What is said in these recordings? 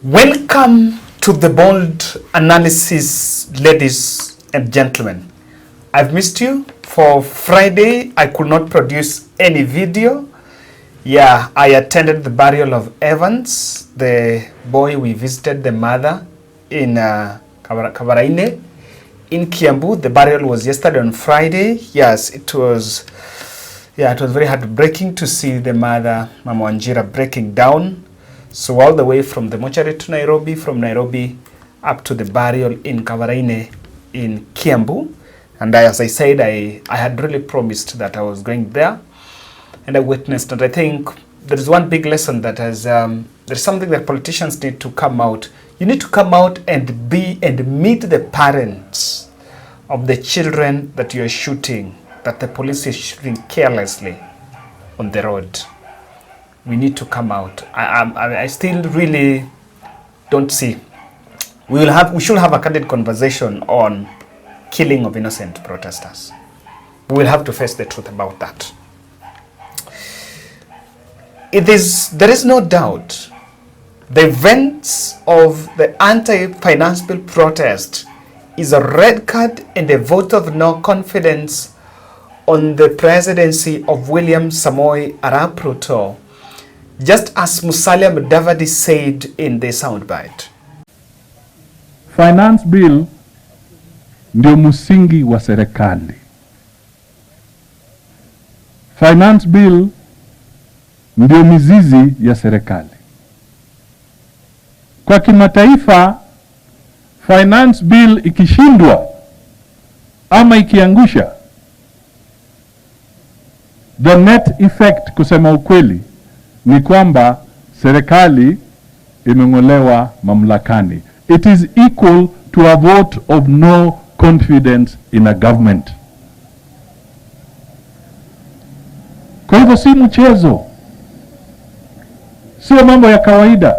Welcome to the bold analysis, ladies and gentlemen. I've missed you. For Friday, I could not produce any video. Yeah, I attended the burial of Evans, the boy we visited, the mother in Kavaraine in Kiambu. The burial was yesterday on Friday. Yes, it was very heartbreaking to see the mother, Mama Wanjira, breaking down. So all the way from the mortuary to Nairobi, from Nairobi up to the burial in Kavaraine in Kiambu. And as I said, I had really promised that I was going there. And I witnessed, and I think there is one big lesson that has, there's something that politicians need to come out. You need to come out and meet the parents of the children that you're shooting, that the police is shooting carelessly on the road. We need to come out. I still really don't see. We should have a candid conversation on killing of innocent protesters. We will have to face the truth about that. There is no doubt the events of the anti-finance bill protest is a red card and a vote of no confidence on the presidency of William Samoei Arap Ruto, just as Musalia Mudavadi said in the soundbite. Finance bill ndio msingi wa serikali. Finance bill ndio mizizi ya serikali. Kwa kimataifa, finance bill ikishindwa ama ikiangusha, the net effect, kusema ukweli, ni kwamba serikali imeng'olewa mamlakani. It is equal to a vote of no confidence in a government. Kwa hivyo si mchezo, sio mambo ya kawaida.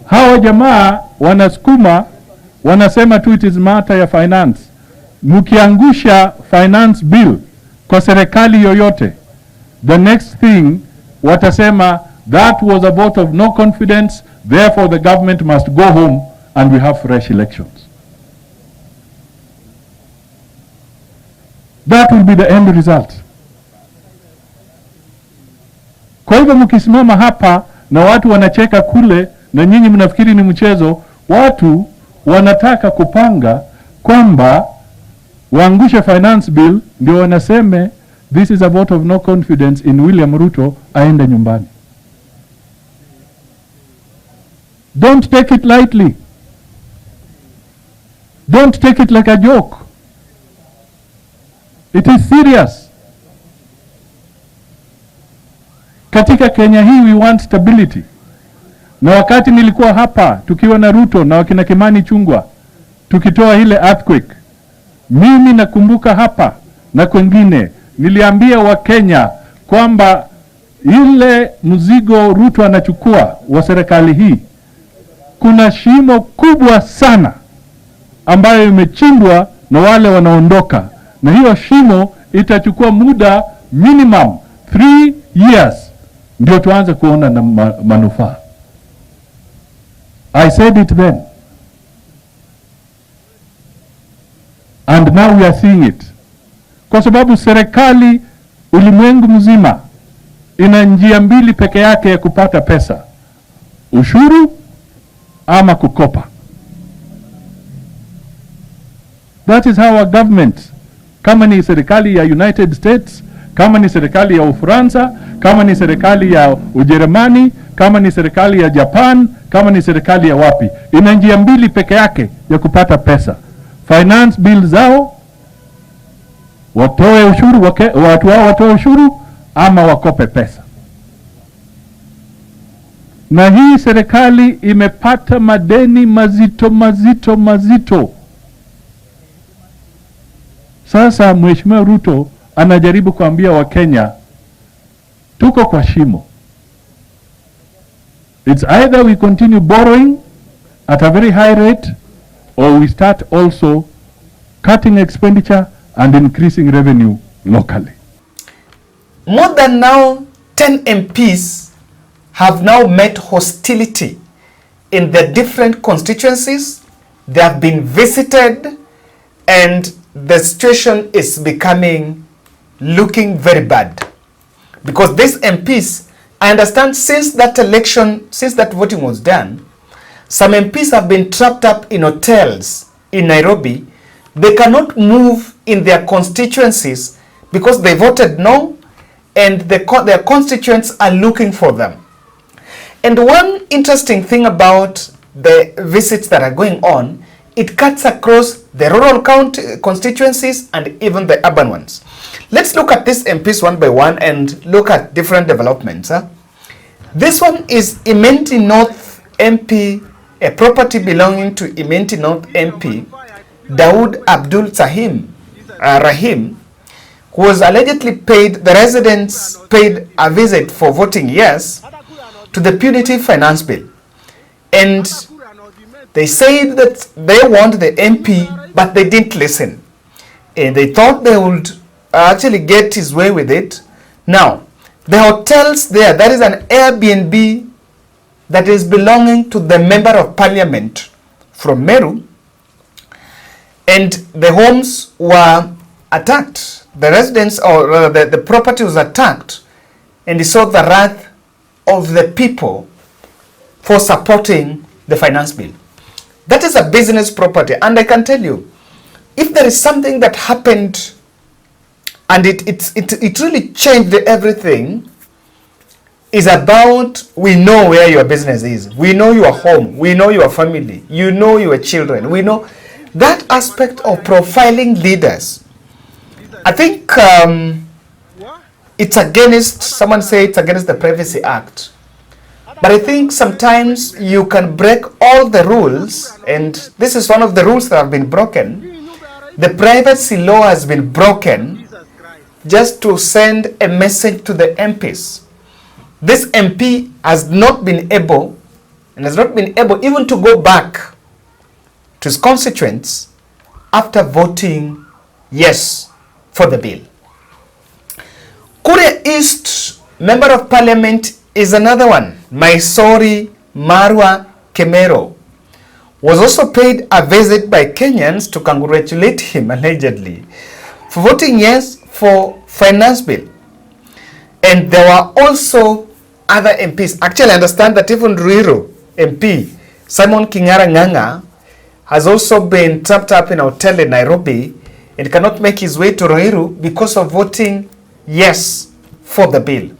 Hawa jamaa wanasukuma, wanasema tu it is matter ya finance. Mukiangusha finance bill kwa serikali yoyote, the next thing watasema that was a vote of no confidence, therefore the government must go home and we have fresh elections. That will be the end result. Kwa hivyo mkisimama hapa na watu wanacheka kule na nyinyi mnafikiri ni mchezo, watu wanataka kupanga kwamba waangushe finance bill ndio wanaseme this is a vote of no confidence in William Ruto, aende nyumbani. Don't take it lightly. Don't take it like a joke. It is serious. Katika Kenya hii we want stability. Na wakati nilikuwa hapa tukiwa na Ruto na wakina Kimani Chungwa tukitoa ile earthquake, mimi nakumbuka hapa na kwengine niliambia wa Kenya kwamba ile mzigo Ruto anachukua wa serikali hii, kuna shimo kubwa sana ambayo imechimbwa na wale wanaondoka, na hiyo shimo itachukua muda minimum 3 years ndio tuanze kuona na manufaa. I said it then, and now we are seeing it. Kwa sababu serikali ulimwengu mzima ina njia mbili peke yake ya kupata pesa: ushuru ama kukopa. That is how our government, kama ni serikali ya United States, kama ni serikali ya Ufaransa, kama ni serikali ya Ujerumani, kama ni serikali ya Japan, kama ni serikali ya wapi, ina njia mbili peke yake ya kupata pesa: finance bill zao watoe ushuru, watu wao watoe ushuru, ama wakope pesa. Na hii serikali imepata madeni mazito. Sasa Mheshimiwa Ruto anajaribu kuambia wa Kenya tuko kwa shimo. It's either we continue borrowing at a very high rate, or we start also cutting expenditure and increasing revenue locally. More than now 10 MPs have now met hostility in the different constituencies. They have been visited, and the situation is looking very bad. Because these MPs, I understand since that election, since that voting was done, some MPs have been trapped up in hotels in Nairobi. They cannot move in their constituencies because they voted no, and their constituents are looking for them. And one interesting thing about the visits that are going on, it cuts across the rural constituencies and even the urban ones. Let's look at these MPs one by one and look at different developments. This one is Imenti North MP, a property belonging to Imenti North MP, Dawood Abdul Rahim, who was allegedly paid, the residents paid a visit for voting yes to the punitive finance bill. And they said that they want the MP, but they didn't listen. And they thought they would actually get his way with it. Now, the hotels there, that is an Airbnb that is belonging to the member of parliament from Meru, and the homes were attacked. The residents, or rather the property was attacked, and he saw the wrath of the people for supporting the finance bill. That is a business property, and I can tell you, if there is something that happened and it really changed everything, is about, we know where your business is, we know your home, we know your family, you know your children, we know that aspect of profiling leaders. I think it's against, someone say it's against the Privacy Act. But I think sometimes you can break all the rules, and this is one of the rules that have been broken. The privacy law has been broken just to send a message to the MPs. This MP has not been able, even to go back to his constituents after voting yes for the bill. Kuria East Member of Parliament is another one. Maisori Marwa Kemero was also paid a visit by Kenyans to congratulate him, allegedly, for voting yes for finance bill. And there were also other MPs. Actually, I understand that even Ruiru MP, Simon Kingara Nganga, has also been trapped up in a hotel in Nairobi and cannot make his way to Ruiru because of voting yes for the bill.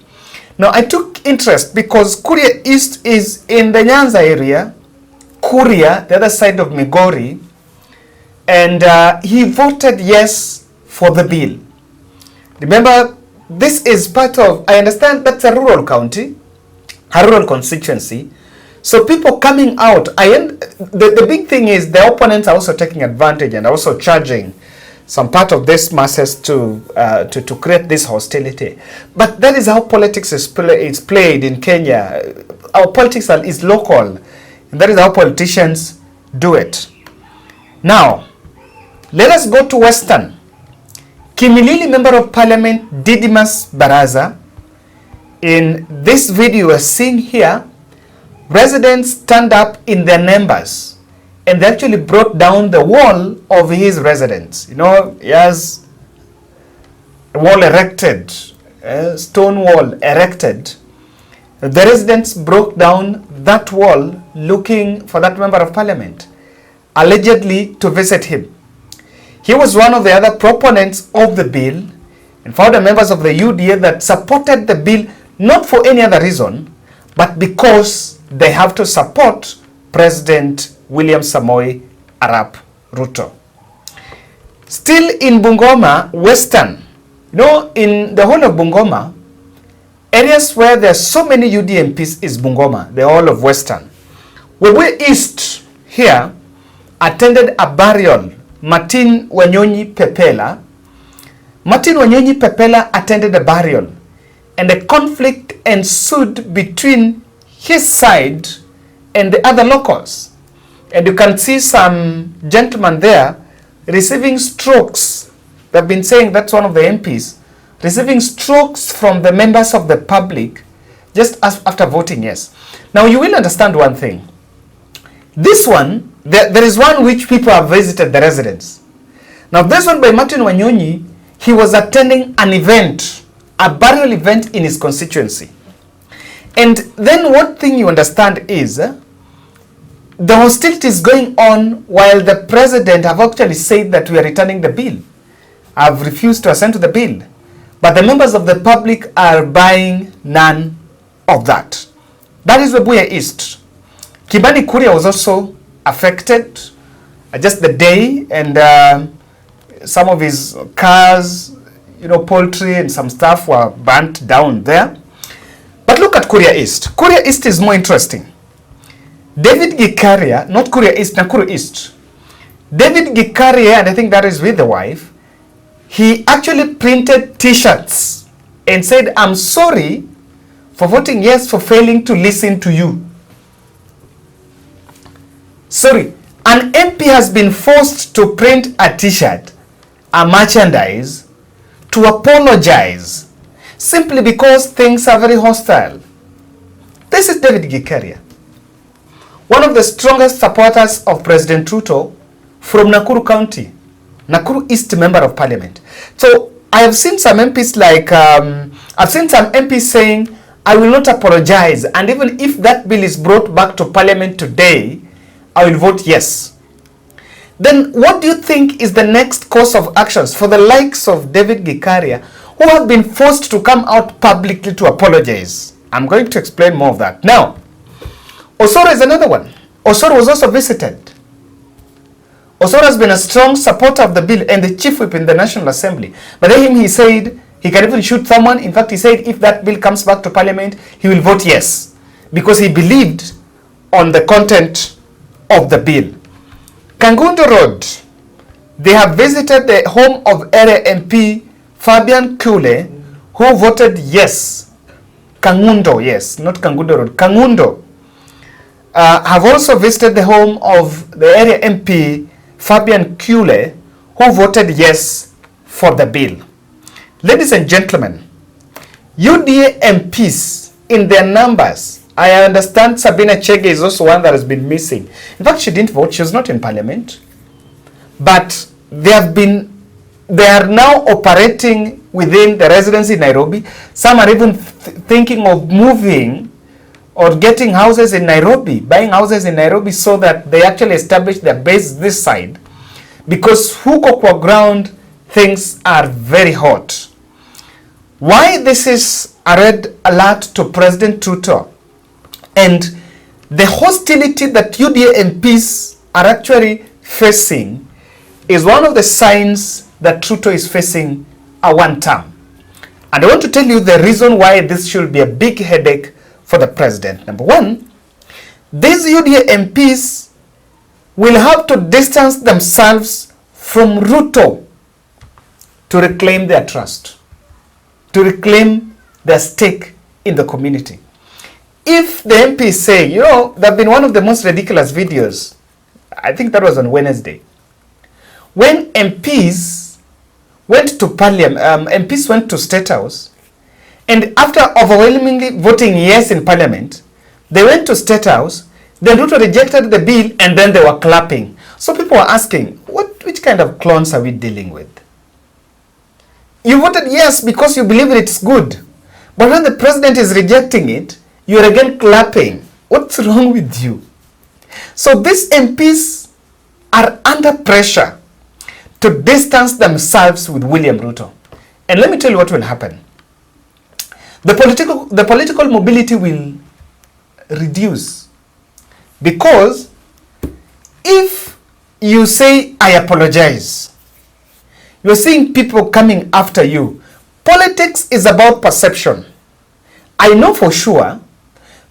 Now, I took interest because Kuria East is in the Nyanza area, Kuria, the other side of Migori, and he voted yes for the bill. Remember, this is part of, I understand that's a rural county, a rural constituency. So people coming out, the big thing is the opponents are also taking advantage and also charging some part of this masses to create this hostility. But that is how politics is played in Kenya. Our politics is local, and that is how politicians do it. Now, let us go to Western. Kimilili Member of Parliament Didymus Baraza. In this video we're seeing here, residents stand up in their numbers and they actually brought down the wall of his residence. You know, he has a wall erected, a stone wall erected. The residents broke down that wall looking for that member of parliament, allegedly to visit him. He was one of the other proponents of the bill and found the members of the UDA that supported the bill not for any other reason, but because they have to support President William Samoei Arap Ruto. Still in Bungoma, Western, you know, in the whole of Bungoma, areas where there are so many UDA MPs is Bungoma, the whole of Western. Wewe East here attended a burial. Martin Wanyonyi Pepela. Martin Wanyonyi Pepela attended a burial, and a conflict ensued between his side and the other locals. And you can see some gentlemen there receiving strokes. They've been saying that's one of the MPs, receiving strokes from the members of the public just after voting yes. Now you will understand one thing. This one, there is one which people have visited the residence. Now this one by Martin Wanyonyi, he was attending an event, a burial event in his constituency. And then one thing you understand is, the hostility is going on while the president have actually said that we are returning the bill. I've refused to assent to the bill. But the members of the public are buying none of that. That is Webuye East. Kibani Kuria was also affected just the day, and some of his cars, poultry and some stuff were burnt down there. But look at Kuria East. Kuria East is more interesting. David Gikaria, not Kuria East, Nakuru East. David Gikaria, and I think that is with the wife, he actually printed t-shirts and said, I'm sorry for voting yes for failing to listen to you. Sorry, an MP has been forced to print a t-shirt, a merchandise, to apologize simply because things are very hostile. This is David Gikaria, one of the strongest supporters of President Ruto from Nakuru County, Nakuru East Member of Parliament. So I have seen some MPs I've seen some MPs saying, I will not apologize, and even if that bill is brought back to Parliament today, I will vote yes. Then what do you think is the next course of actions for the likes of David Gikaria, who have been forced to come out publicly to apologize? I'm going to explain more of that. Now, Osoro is another one. Osoro was also visited. Osoro has been a strong supporter of the bill and the chief whip in the National Assembly. But then he said he can even shoot someone. In fact, he said if that bill comes back to Parliament, he will vote yes, because he believed on the content of the bill. Kangundo Road, they have visited the home of area MP Fabian Kule, who voted yes. Kangundo, yes, not Kangundo Road. Kangundo have also visited the home of the area MP Fabian Kule, who voted yes for the bill. Ladies and gentlemen, UDA MPs in their numbers, I understand Sabina Chege is also one that has been missing. In fact, she didn't vote. She was not in Parliament. But they are now operating within the residency in Nairobi. Some are even thinking of moving or getting houses in Nairobi, buying houses in Nairobi, so that they actually establish their base this side. Because huko kwa ground, things are very hot. Why this is a red alert to President Ruto and the hostility that UDA MPs are actually facing is one of the signs that Ruto is facing a one term. And I want to tell you the reason why this should be a big headache for the president. Number one, these UDA MPs will have to distance themselves from Ruto to reclaim their trust, to reclaim their stake in the community. If the MPs say, there have been one of the most ridiculous videos, I think that was on Wednesday, when MPs went to Parliament, MPs went to State House, and after overwhelmingly voting yes in Parliament, they went to State House, then Ruto rejected the bill, and then they were clapping. So people were asking, which kind of clones are we dealing with? You voted yes because you believe it's good. But when the president is rejecting it, you're again clapping. What's wrong with you? So these MPs are under pressure to distance themselves with William Ruto. And let me tell you what will happen. The political mobility will reduce, because if you say, I apologize, you're seeing people coming after you. Politics is about perception. I know for sure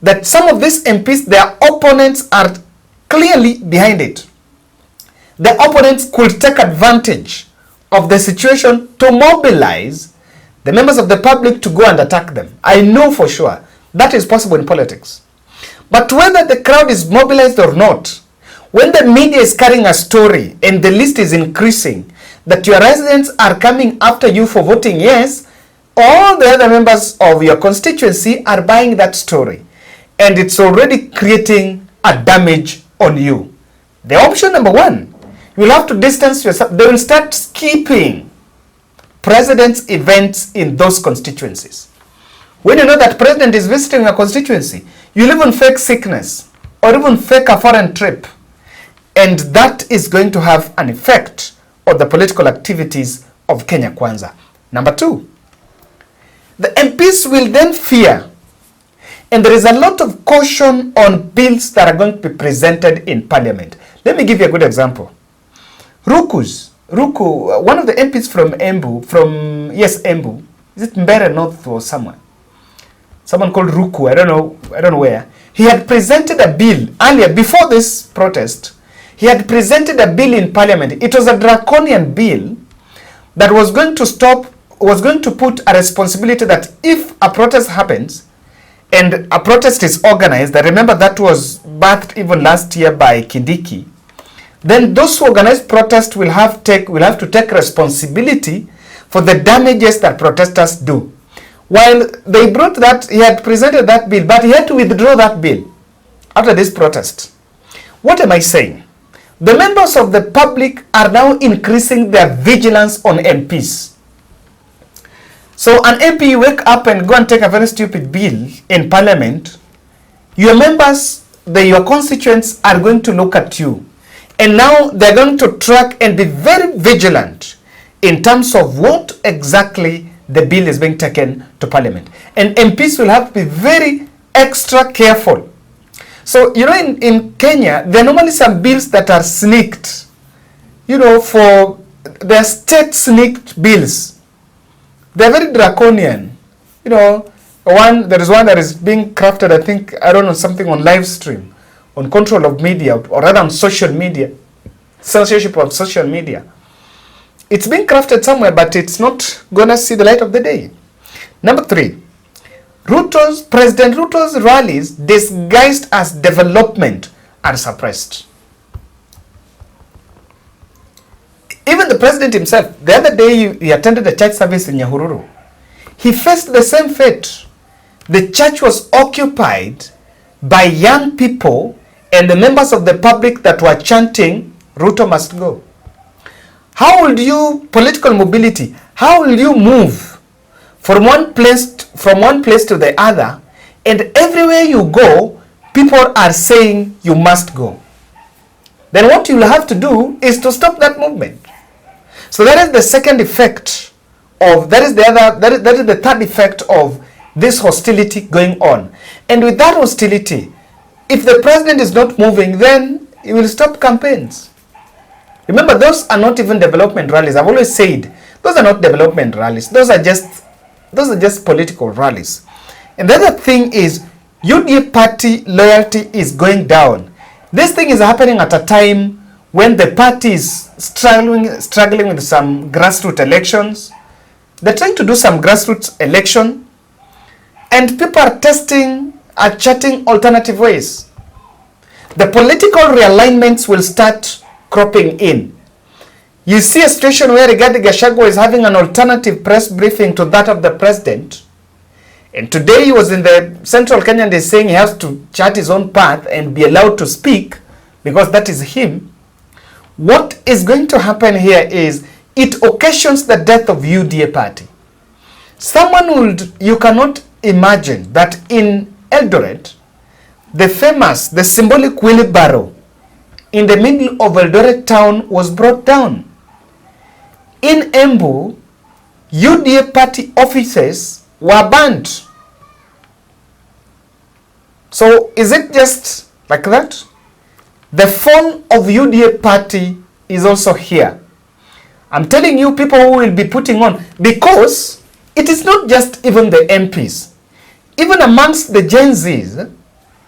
that some of these MPs, their opponents are clearly behind it. The opponents could take advantage of the situation to mobilize the members of the public to go and attack them. I know for sure that is possible in politics. But whether the crowd is mobilized or not, when the media is carrying a story and the list is increasing, that your residents are coming after you for voting yes, all the other members of your constituency are buying that story, and it's already creating a damage on you. The option number one, you will have to distance yourself. They will start skipping president's events in those constituencies. When you know that president is visiting a constituency, you'll even fake sickness or even fake a foreign trip. And that is going to have an effect on the political activities of Kenya Kwanza. Number two, the MPs will then fear, and there is a lot of caution on bills that are going to be presented in parliament. Let me give you a good example. Ruku, one of the MPs from Embu, Embu, is it Mbere North or somewhere? Someone called Ruku, I don't know where. He had presented a bill earlier, before this protest. He had presented a bill in parliament. It was a draconian bill that was going to put a responsibility that if a protest happens and a protest is organized, I remember that was birthed even last year by Kindiki, then those who organize protest will have to take responsibility for the damages that protesters do. While they brought that, he had presented that bill, but he had to withdraw that bill after this protest. What am I saying? The members of the public are now increasing their vigilance on MPs. So an MP, you wake up and go and take a very stupid bill in parliament, your members, your constituents are going to look at you. And now they're going to track and be very vigilant in terms of what exactly the bill is being taken to parliament. And MPs will have to be very extra careful. So, in Kenya, there are normally some bills that are sneaked, for their state sneaked bills. They're very draconian. There is one that is being crafted, I think, something on live stream, on control of media, or rather on social media, censorship of social media. It's being crafted somewhere, but it's not going to see the light of the day. Number three, President Ruto's rallies disguised as development are suppressed. Even the president himself, the other day he attended a church service in Nyahururu. He faced the same fate. The church was occupied by young people and the members of the public that were chanting, Ruto must go. How will you, political mobility, how will you move from one place to the other, and everywhere you go, people are saying you must go? Then what you will have to do is to stop that movement. So that is the second effect of, that is the third effect of this hostility going on. And with that hostility, if the president is not moving, then he will stop campaigns. Remember, those are not even development rallies. I've always said, those are not development rallies. Those are just political rallies. And the other thing is, UDA party loyalty is going down. This thing is happening at a time when the party is struggling with some grassroots elections. They're trying to do some grassroots election, and people are chatting alternative ways. The political realignments will start cropping in. You see a situation where Rigathi Gachagua is having an alternative press briefing to that of the president. And today he was in the central Kenya and he's saying he has to chart his own path and be allowed to speak because that is him. What is going to happen here is it occasions the death of UDA party. You cannot imagine that in Eldoret, the symbolic wheelbarrow in the middle of Eldoret town was brought down. In Embu, UDA party offices were banned. So is it just like that? The phone of UDA party is also here. I'm telling you, people who will be putting on, because it is not just even the MPs. Even amongst the Gen Zs,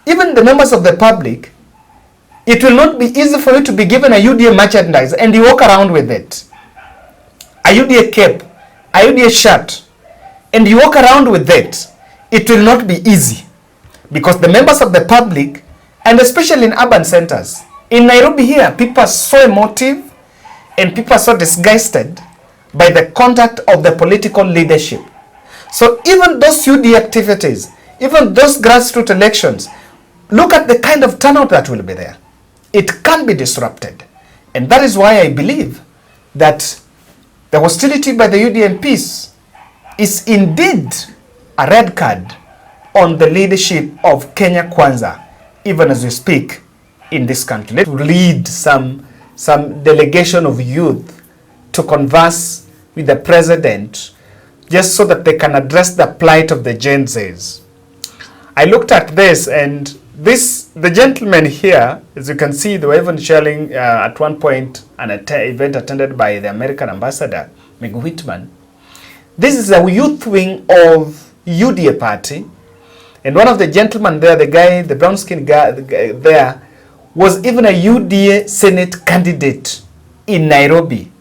even the members of the public, it will not be easy for you to be given a UDA merchandise and you walk around with it. A UDA cape, a UDA shirt, and you walk around with it. It will not be easy because the members of the public, and especially in urban centers, in Nairobi here, people are so emotive and people are so disgusted by the conduct of the political leadership. So even those UD activities, even those grassroots elections, look at the kind of turnout that will be there. It can be disrupted. And that is why I believe that the hostility by the UD MPs is indeed a red card on the leadership of Kenya Kwanza, even as we speak in this country. Let's lead some delegation of youth to converse with the president just so that they can address the plight of the Gen Zs. I looked at this, and the gentleman here, as you can see, they were even sharing at one point an event attended by the American ambassador, Meg Whitman. This is a youth wing of UDA party, and one of the gentlemen there, the guy, the brown skinned guy there, was even a UDA Senate candidate in Nairobi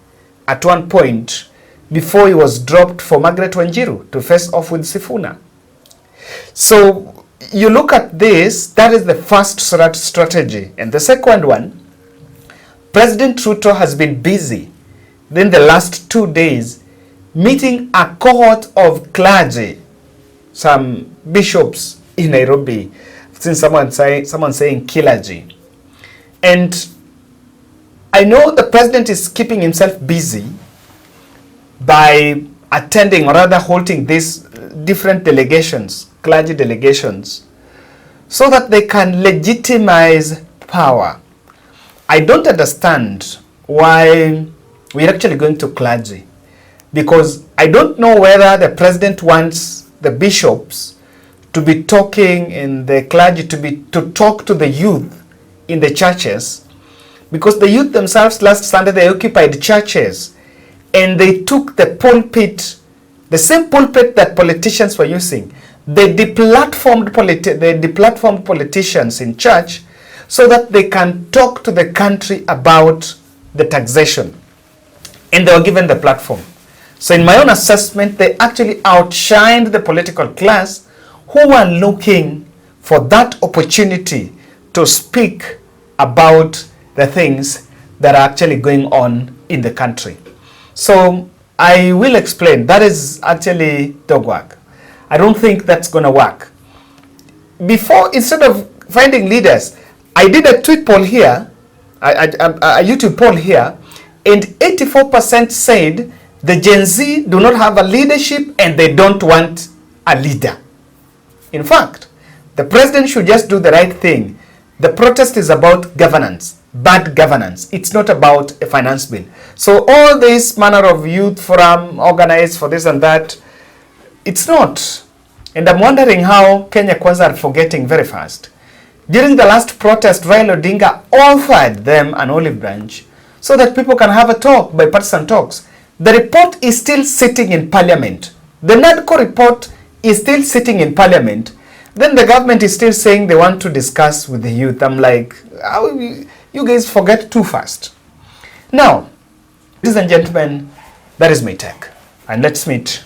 at one point before he was dropped for Margaret Wanjiru to face off with Sifuna. So you look at this, that is the first strategy. And the second one, President Ruto has been busy in the last 2 days meeting a cohort of clergy, some bishops in Nairobi. I've seen someone saying clergy. And I know the president is keeping himself busy by attending, or rather holding these different delegations, clergy delegations, so that they can legitimize power. I don't understand why we're actually going to clergy, because I don't know whether the president wants the bishops to be talking in the clergy, to talk to the youth in the churches, because the youth themselves last Sunday they occupied churches and they took the pulpit, the same pulpit that politicians were using. They deplatformed politicians in church so that they can talk to the country about the taxation, and they were given the platform. So in my own assessment, they actually outshined the political class who were looking for that opportunity to speak about the things that are actually going on in the country. So I will explain. That is actually dog work. I don't think that's going to work. Before, instead of finding leaders, I did a tweet poll here, a YouTube poll here, and 84% said the Gen Z do not have a leadership and they don't want a leader. In fact, the president should just do the right thing. The protest is about governance, bad governance. It's not about a finance bill. So all this manner of youth forum organized for this and that, it's not. And I'm wondering how Kenya Kwanza are forgetting very fast. During the last protest, Raila Odinga offered them an olive branch so that people can have a talk, bipartisan talks. The report is still sitting in parliament. The NADCO report is still sitting in parliament. Then the government is still saying they want to discuss with the youth. I'm like, you guys forget too fast. Now, ladies and gentlemen, that is my take. And let's meet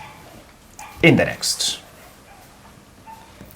in the next.